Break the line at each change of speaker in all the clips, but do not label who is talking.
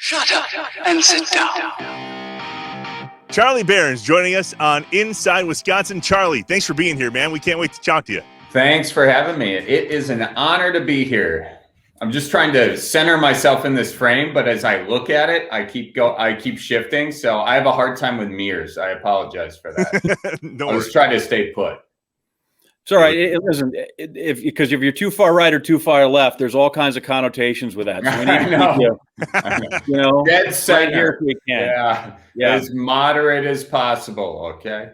Shut up and sit down.
Charlie Berens joining us on Inside Wisconsin. Charlie, thanks for being here, man. We can't wait to talk to you.
Thanks for having me. It is an honor to be here. I'm just trying to center myself in this frame, but as I look at it, I keep shifting. So I have a hard time with mirrors. I apologize for that.
No
I was
worries.
trying to stay put.
It's all right. Listen, because if you're too far right or too far left, there's all kinds of connotations with that. So we need to keep you,
dead center.
Right here if we can.
Yeah, as moderate as possible. Okay.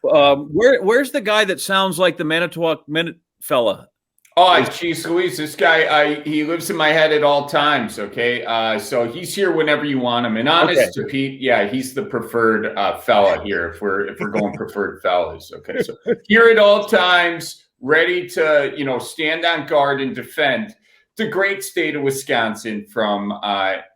Where's the guy that sounds like the Manitowoc Minute fella?
Oh, geez, Louise, this guy, he lives in my head at all times, okay? So he's here whenever you want him. And honest to Pete, yeah, he's the preferred fella here if we're going preferred fellas, okay? So here at all times, ready to, stand on guard and defend the great state of Wisconsin from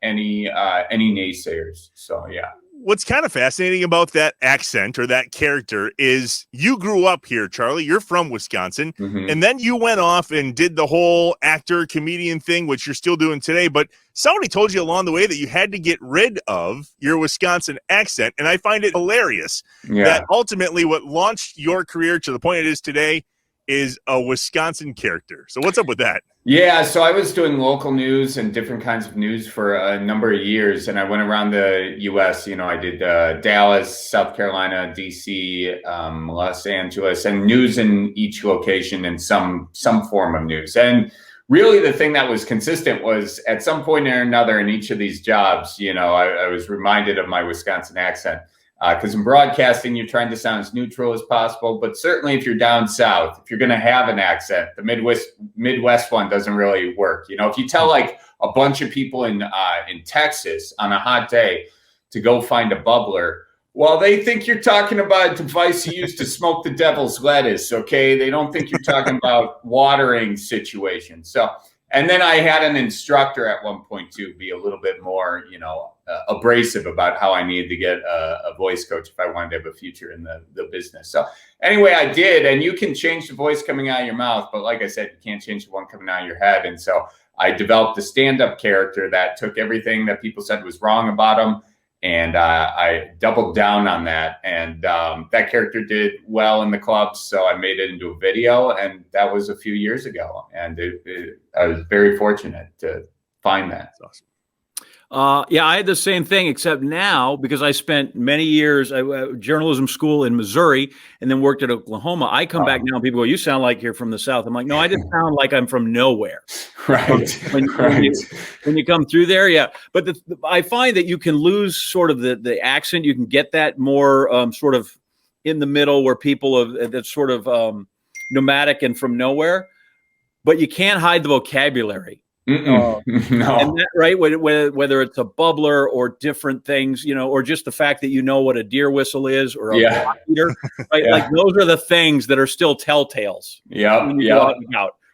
any naysayers. So, yeah.
What's kind of fascinating about that accent or that character is you grew up here, Charlie. You're from Wisconsin.
Mm-hmm.
And then you went off and did the whole actor, comedian thing, which you're still doing today. But somebody told you along the way that you had to get rid of your Wisconsin accent. And I find it hilarious that ultimately what launched your career to the point it is today is a Wisconsin character. So what's up with that?
Yeah, so I was doing local news and different kinds of news for a number of years, and I went around the U.S. I did Dallas, South Carolina, D.C., Los Angeles, and news in each location and some form of news. And really the thing that was consistent was at some point or another in each of these jobs, I was reminded of my Wisconsin accent. Because in broadcasting, you're trying to sound as neutral as possible. But certainly if you're down south, if you're going to have an accent, the Midwest one doesn't really work. If you tell like a bunch of people in Texas on a hot day to go find a bubbler, well, they think you're talking about a device you use to smoke the devil's lettuce, okay? They don't think you're talking about watering situations. So, and then I had an instructor at one point to be a little bit more, abrasive about how I needed to get a voice coach if I wanted to have a future in the business. So anyway, I did. And you can change the voice coming out of your mouth. But like I said, you can't change the one coming out of your head. And so I developed a stand-up character that took everything that people said was wrong about him. And I doubled down on that. And that character did well in the clubs. So I made it into a video. And that was a few years ago. And I was very fortunate to find that.
That's awesome.
I had the same thing, except now, because I spent many years journalism school in Missouri and then worked at Oklahoma. I come back now and people go, you sound like you're from the South. I'm like, no, I just sound like I'm from nowhere.
Right.
When you come through there, yeah. But I find that you can lose sort of the accent. You can get that more sort of in the middle where people that's sort of nomadic and from nowhere, but you can't hide the vocabulary.
No.
And that, right, whether it's a bubbler or different things, or just the fact that what a deer whistle is or a block eater, right? Like those are the things that are still telltales.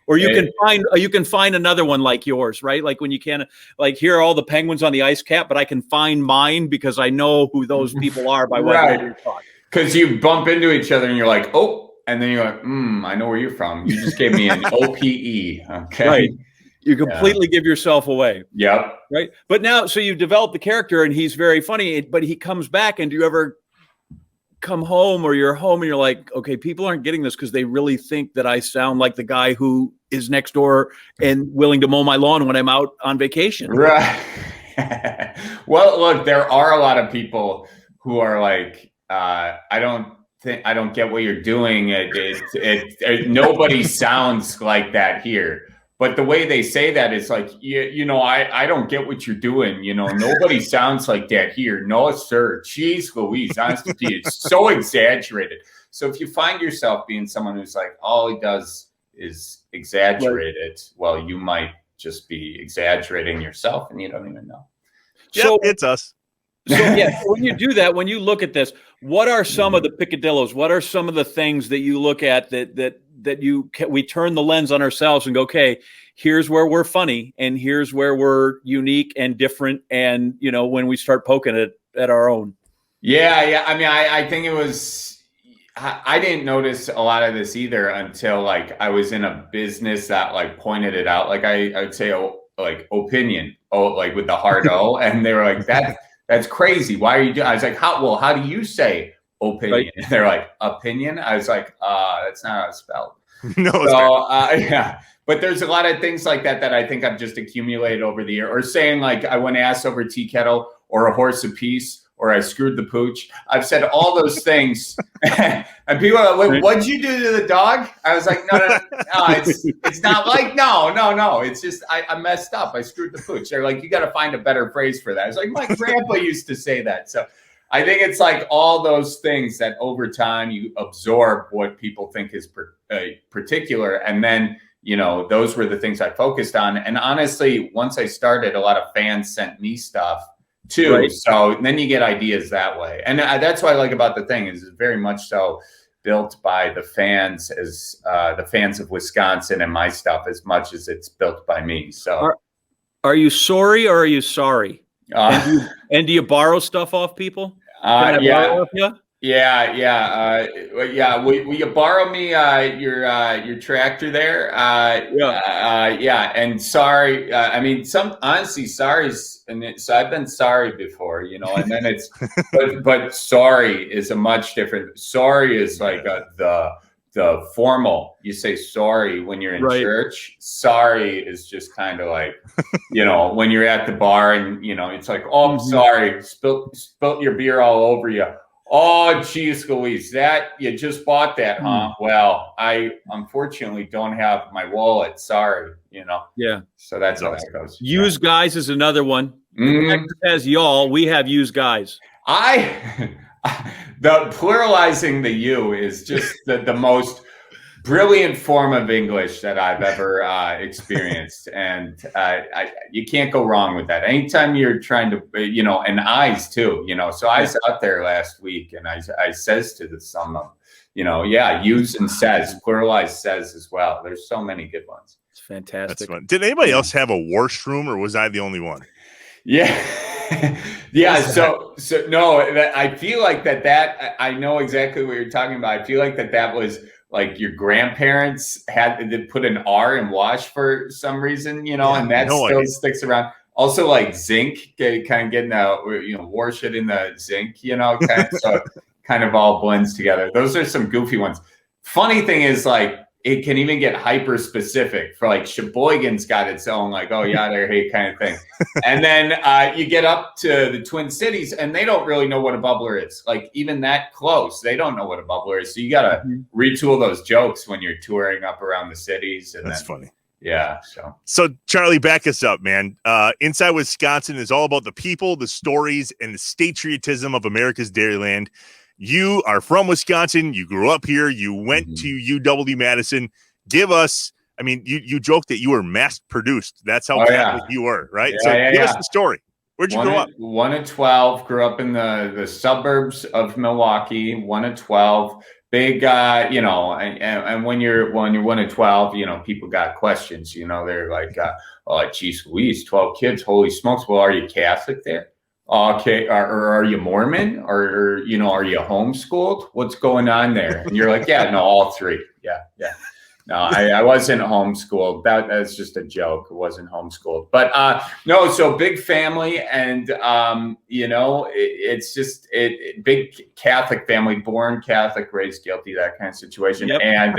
Or you can find another one like yours, right? Like when you can, like here are all the penguins on the ice cap, but I can find mine because I know who those people are by what they talk.
Because you bump into each other and you're like, oh, and then you're like, I know where you're from. You just gave me an OPE. Okay.
Right. You completely give yourself away.
Yep.
Right. But now, so you've developed the character and he's very funny, but he comes back. And do you ever come home or you're home and you're like, okay, people aren't getting this because they really think that I sound like the guy who is next door and willing to mow my lawn when I'm out on vacation.
Right. Well, look, there are a lot of people who are like, I don't get what you're doing. Nobody sounds like that here. But the way they say that is like, I don't get what you're doing. Nobody sounds like that here. No, sir. Jeez Louise, honestly, it's so exaggerated. So if you find yourself being someone who's like, all he does is exaggerate it, well, you might just be exaggerating yourself and you don't even know.
So it's us.
So when you do that, when you look at this, what are some of the picadillos? What are some of the things that you look at that we turn the lens on ourselves and go, okay, here's where we're funny and here's where we're unique and different. And, when we start poking it at our own. Yeah.
I mean, I think I didn't notice a lot of this either until like I was in a business that like pointed it out. Like I would say, like opinion, like with the hard O. And they were like, that's crazy. Why are you doing? I was like, how do you say opinion? Right. And they're like, opinion. I was like, that's not how it's spelled.
No.
So yeah, but there's a lot of things like that I think I've just accumulated over the year, or saying like I went ass over tea kettle, or a horse apiece, or I screwed the pooch. I've said all those things, and people are like, "What'd you do to the dog?" I was like, "No, it's not like no. It's just I messed up. I screwed the pooch." They're like, "You got to find a better phrase for that." I was like, "My grandpa used to say that." So I think it's like all those things that over time you absorb what people think is particular, and then those were the things I focused on. And honestly, once I started, a lot of fans sent me stuff too. Right. So then you get ideas that way. And that's what I like about the thing is it's very much so built by the fans, as the fans of Wisconsin and my stuff, as much as it's built by me. So
are you sorry or are you sorry? And do you borrow stuff off people?
Yeah. Will you borrow me your tractor there? Yeah. And sorry. I mean, honestly, sorry's, and so I've been sorry before, and then it's, but sorry is a much different. Sorry is like the formal. You say sorry when you're in church. Sorry is just kind of like, when you're at the bar and it's like, oh, I'm sorry, spilt your beer all over you. Oh, geez, Louise, that you just bought that, huh? Well, I unfortunately don't have my wallet. Sorry,
Yeah.
So that's how that goes.
Use guys is another one. Texas has y'all. We have used guys.
The pluralizing the you is just the most brilliant form of English that I've ever experienced. And you can't go wrong with that. Anytime you're trying to, and I's too, so I was out there last week and I says to some of them, use and says, pluralize says as well. There's so many good ones.
It's fantastic.
That's fun. Did anybody else have a washroom, or was I the only one?
Yeah. Yeah. So no, I feel like that I know exactly what you're talking about. I feel like that was like your grandparents had to put an R in wash for some reason, and that still sticks around. Also, like zinc, kind of getting wash it in the zinc, so kind of all blends together. Those are some goofy ones. Funny thing is, like, it can even get hyper specific for like Sheboygan's got its own like, oh yeah, they're hate kind of thing. And then you get up to the Twin Cities and they don't really know what a bubbler is. Like even that close, they don't know what a bubbler is. So you got to retool those jokes when you're touring up around the cities. And
that's funny.
Yeah.
So Charlie, back us up, man. Inside Wisconsin is all about the people, the stories, and the patriotism of America's Dairyland. You are from Wisconsin. You grew up here. You went to UW-Madison. Give us, I mean, you joked that you were mass produced. That's how Catholic you were, right? Give us the story. Where'd you grow up?
1 of 12. Grew up in the suburbs of Milwaukee. 1 of 12. Big, and when you're 1 of 12, people got questions. They're like, oh, geez Louise, 12 kids. Holy smokes. Well, are you Catholic there? Okay, or are you Mormon, or are you homeschooled? What's going on there? And you're like, yeah, no, all three. Yeah. No, I wasn't homeschooled. That's just a joke. It wasn't homeschooled, but no. So big family, and it's just big Catholic family, born Catholic, raised guilty, that kind of situation. Yep. And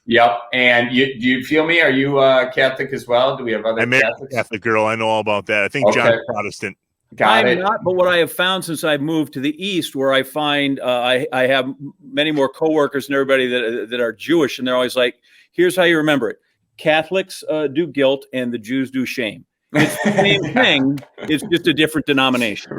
yep. And do you feel me? Are you Catholic as well? Do we have other Catholics?
Catholic girl. I know all about that. I think John's Protestant.
I'm not, but what I have found since I've moved to the East, where I find I have many more coworkers and everybody that are Jewish, and they're always like, here's how you remember it. Catholics do guilt and the Jews do shame. It's the same thing. It's just a different denomination.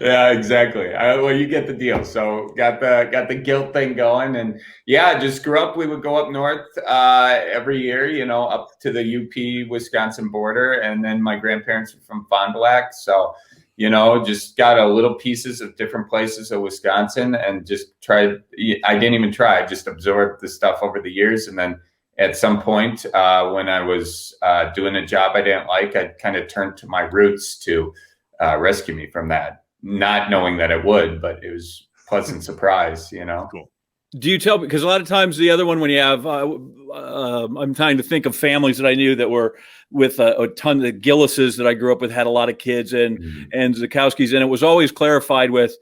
Yeah, exactly. Well, you get the deal. So got the guilt thing going, and yeah, just grew up. We would go up north every year, up to the UP Wisconsin border, and then my grandparents were from Fond du Lac, so just got a little pieces of different places of Wisconsin, and just tried. I didn't even try. I just absorbed the stuff over the years, and then at some point when I was doing a job I didn't like, I kind of turned to my roots to rescue me from that, not knowing that it would, but it was a pleasant surprise,
Cool.
Do you tell, because a lot of times the other one, when you have, I'm trying to think of families that I knew that were with a ton of Gillises that I grew up with, had a lot of kids, and Zukowski's, and it was always clarified with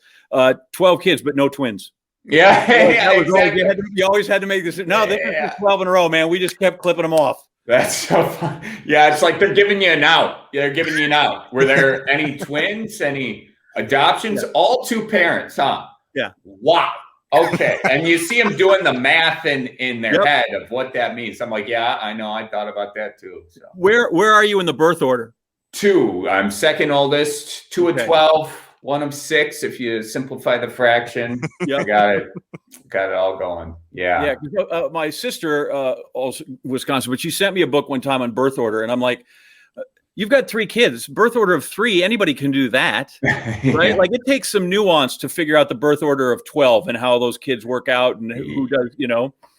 12 kids, but no twins.
Yeah,
that was exactly. You always had to make this. No, this is 12 in a row, man. We just kept clipping them off.
That's so fun. Yeah, it's like they're giving you an out. They're giving you an out. Were there any twins, any adoptions? Yeah. All two parents, huh?
Yeah.
Wow. Okay. And you see them doing the math in their head of what that means. I'm like, yeah, I know. I thought about that too. So.
Where are you in the birth order?
2. I'm second oldest. 2 of 12. 1 of 6. If you simplify the fraction, I got it all going. Yeah.
Yeah. My sister, also Wisconsin, but she sent me a book one time on birth order, and I'm like, you've got 3 kids, birth order of 3. Anybody can do that, right? Like, it takes some nuance to figure out the birth order of 12 and how those kids work out and who does,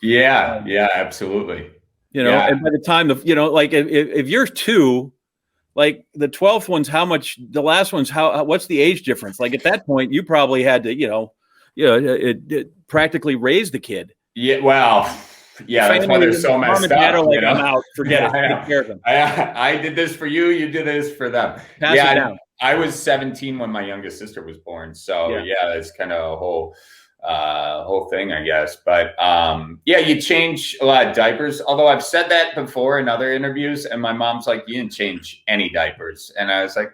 Yeah, absolutely.
And by the time like if you're 2, like the 12th one's how much, the last one's what's the age difference? Like at that point, you probably had to, it practically raise the kid.
Yeah, well. Yeah, that's why they're so messed up.
Like, I'm out. Forget it. Take care of them.
I did this for you. You did this for them.
Pass it down.
I was 17 when my youngest sister was born. So that's kind of a whole thing, I guess. But you change a lot of diapers. Although I've said that before in other interviews, and my mom's like, "You didn't change any diapers," and I was like,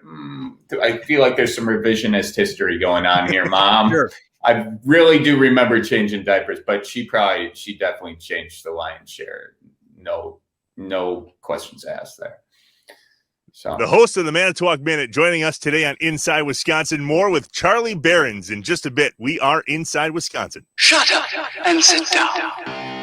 I feel like there's some revisionist history going on here, Mom.
Sure.
I really do remember changing diapers, but she definitely changed the lion's share. No questions asked there. So
the host of the Manitowoc Minute joining us today on Inside Wisconsin. More with Charlie Berens in just a bit. We are Inside Wisconsin.
Shut up and sit down.